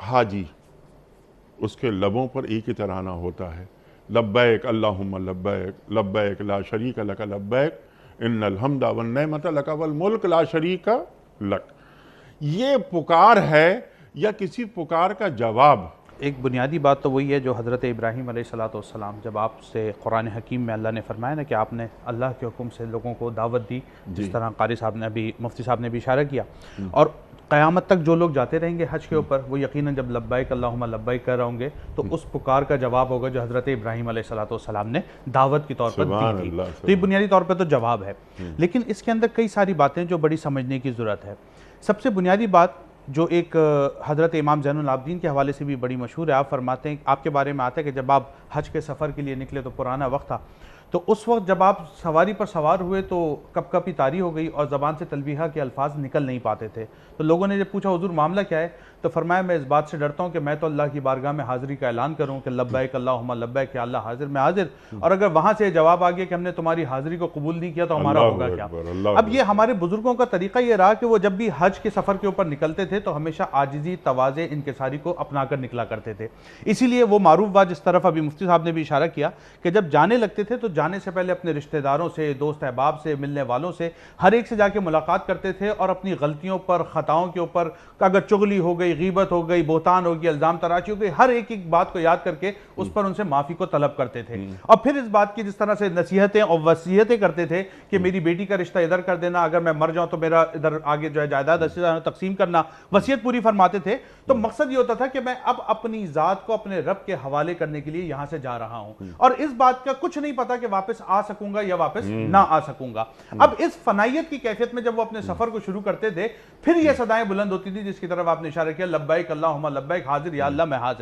حاجی اس کے لبوں پر ایک ہی ترانہ ہوتا ہے، لبیک اللہم لبیک لبیک لا شریک لک لبیک ان الحمد والنعمت لک والملک لا شریک لک۔ یہ پکار ہے یا کسی پکار کا جواب؟ ایک بنیادی بات تو وہی ہے جو حضرت ابراہیم علیہ السلام جب آپ سے قرآن حکیم میں اللہ نے فرمایا نا کہ آپ نے اللہ کے حکم سے لوگوں کو دعوت دی، جس طرح قاری صاحب نے ابھی مفتی صاحب نے بھی اشارہ کیا، اور قیامت تک جو لوگ جاتے رہیں گے حج کے اوپر وہ یقیناً جب لبیک اللہم لبیک کر رہے ہوں گے تو اس پکار کا جواب ہوگا جو حضرت ابراہیم علیہ السلام نے دعوت کے طور پر دی تھی۔ تو یہ بنیادی طور پر تو جواب ہے، لیکن اس کے اندر کئی ساری باتیں جو بڑی سمجھنے کی ضرورت ہے۔ سب سے بنیادی بات جو ایک حضرت امام زین العابدین کے حوالے سے بھی بڑی مشہور ہے، آپ فرماتے ہیں، آپ کے بارے میں آتا ہے کہ جب آپ حج کے سفر کے لیے نکلے تو پرانا وقت تھا، تو اس وقت جب آپ سواری پر سوار ہوئے تو کپ کپی طاری ہو گئی اور زبان سے تلبیہ کے الفاظ نکل نہیں پاتے تھے۔ تو لوگوں نے جب پوچھا حضور معاملہ کیا ہے، تو فرمایا میں اس بات سے ڈرتا ہوں کہ میں تو اللہ کی بارگاہ میں حاضری کا اعلان کروں کہ لبیک اللہم لبیک، کہ اللہ حاضر میں حاضر، اور اگر وہاں سے جواب آ گیا کہ ہم نے تمہاری حاضری کو قبول نہیں کیا تو ہمارا ہوگا کیا؟ اب یہ ہمارے بزرگوں کا طریقہ یہ رہا کہ وہ جب بھی حج کے سفر کے اوپر نکلتے تھے تو ہمیشہ عاجزی، تواضع، انکساری کو اپنا کر نکلا کرتے تھے۔ اسی لیے وہ معروف بات جس طرف ابھی مفتی صاحب نے بھی اشارہ کیا کہ جب جانے لگتے تھے تو جانے سے پہلے اپنے رشتہ داروں سے، دوست احباب سے، ملنے والوں سے، ہر ایک سے جا کے ملاقات کرتے تھے اور اپنی غلطیوں پر، خطاؤں کے اوپر، اگر چغلی ہو گئی، غیبت ہو گئی، بہتان ہو گئی، الزام تراشی ہو گئی، ہر ایک بات کو یاد کر کے اس پر ان سے معافی کو طلب کرتے تھے، اور پھر اس بات کی جس طرح سے نصیحتیں اور وصیتیں کرتے تھے کہ میری بیٹی کا رشتہ ادھر کر دینا، اگر میں مر جاؤں تو میرا ادھر آگے جو ہے جائیداد تقسیم کرنا، وصیت پوری فرماتے تھے۔ تو مقصد یہ ہوتا تھا کہ میں اب اپنی ذات کو اپنے رب کے حوالے کرنے کے لیے یہاں سے جا رہا ہوں، اور اس بات کا کچھ نہیں پتا کہ واپس آ سکوں گا یا واپس نہ آ سکوں گا۔ اب اس فنائیت کی کیفیت میں جب وہ اپنے سفر کو شروع کرتے تھے پھر یہ صدائیں بلند ہوتی تھی جس کی طرف آپ نے اشارہ کیا، لبیک اللہم لبیک، حاضر یا اللہ میں حاضر۔